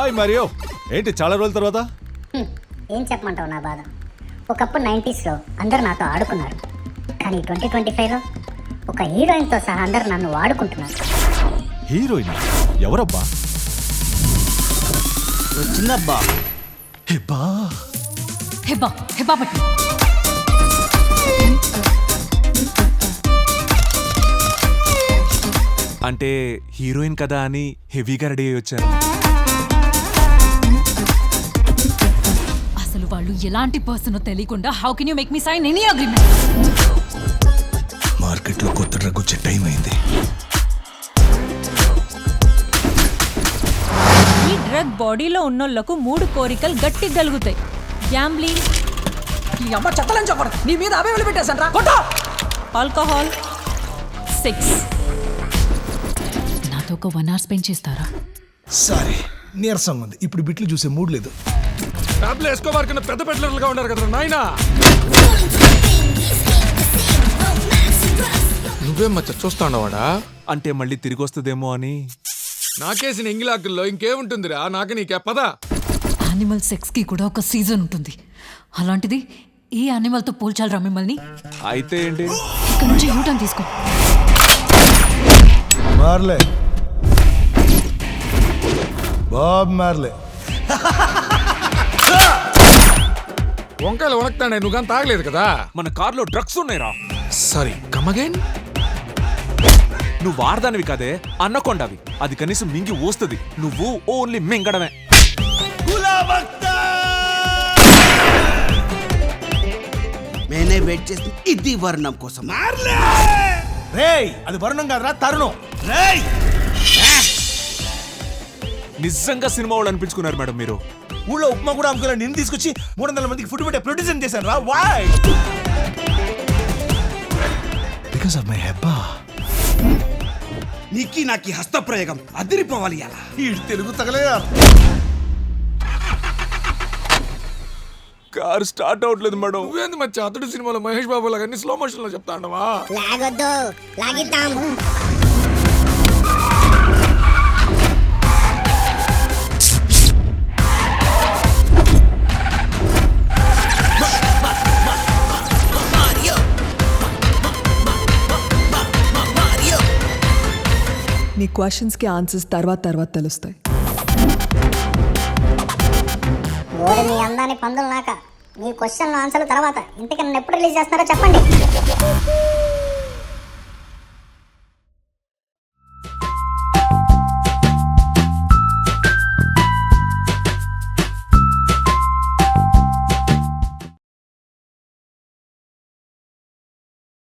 Hi Mario, ఏంటి చాలా రోజుల తర్వాత? ఏం చెప్పమంటావు నా బాధ. ఒకప్పుడు 90sలో అందరూ నాతో ఆడుకున్నారు, కానీ 2025లో ఒక హీరోయిన్తో సహా అందరూ నన్ను వాడుకుంటున్నారు. హీరోయిన్ ఎవరబ్బా? చిన్నబ్బా. హెబ్బా హెబ్బా హెబ్బా పట్టి. అంటే హీరోయిన్ కదా అని హెవీగా రెడీ అయ్యి వచ్చారు. అసలు వాళ్ళు ఎలాంటి పర్సన్ తెలియకుండా how can you make me sign any agreement? మార్కెట్లో కొత్త డ్రగ్ వచ్చే టైం అయింది. ఈ డ్రగ్ బాడీలో ఉన్నోళ్లకు 3 కోరికలు గట్టి గలుగుతాయి. గ్యాంబ్లింగ్, ఈ అమ్మ చెత్తలని చెప్పడు, నీ మీద అవే పెట్టేశాను రా కొట్ట. Alcohol, sex. నాతో ఒక 1 hour స్పెండ్ చేస్తారా? సారీ, నీరసంగా ఉంది, ఇప్పుడు బిట్లు చూసే మూడ్ లేదు. టాబ్లెట్ వేసుకోవారు కన్నా పెద్ద పెట్టలుగా ఉన్నారు కదా నాయనా. నువ్వేం మచ్చ చూస్తాండవాడా? అంటే మళ్ళీ తిరిగి వస్తుందేమో అని. నాకేసిన ఎంగిలాకుల్లో ఇంకేముంటుందిరా, నాకు నీకే పదా. యానిమల్ సెక్స్ కి కూడా ఒక సీజన్ ఉంటుంది, అలాంటిది ఈ యానిమల్ తో పోల్చాలరా మిమ్మల్ని? అయితే ఏంటి? ఇక్కడ నుంచి యూటర్న్ తీసుకో. మార్లే బాబ్ మార్లే. వంకాయలు వణకుతాడే, నువ్వు కానీ తాగలేదు కదా. మన కార్లో డ్రగ్స్ ఉన్నాయిరా. Sorry, come again. నువ్వు వారదానివి కాదే, అన్నకొండవి. అది కనీసం మింగి వస్తుంది, నువ్వు ఓన్లీ మింగడమే. నేనే వెయిట్ చేసి ఇది వర్ణం కోసం. రేయ్, అది వర్ణం కాదురా, తరుణం. రేయ్, నిజంగా సినిమా వాళ్ళు అనిపించుకున్నారు మేడం మీరు. ఊళ్ళో ఉప్మా కూడా అమ్ముకున్నా నిన్ను తీసుకొచ్చి 300 మందికి ఫుడ్ పెట్టే ప్రొడ్యూసర్ చేశాను రా. వై? బికాస్ ఆఫ్ మై హెబ్బా. నీకి నాకి హస్తప్రయోగం అదిరిపోవాలి. అలా ఈ తెలుగు తగలేదా? కార్ స్టార్ట్ అవట్లేదు మేడం. నువ్వేంది మచ్చ అతడు సినిమాలో మహేష్ బాబు లాగా అన్ని స్లో మోషన్ లో చెప్తాండవా? లాగొద్దు, లాగిద్దాము. నీ క్వశ్చన్స్కి ఆన్సర్స్ తర్వాత తెలుస్తాయి. ఓడి మీ అందాన్ని పందులు నాక. మీ క్వశ్చన్లు ఆన్సర్లు తర్వాత. ఇంతకీ నన్ను ఎప్పుడు రిలీజ్ చేస్తున్నారో చెప్పండి.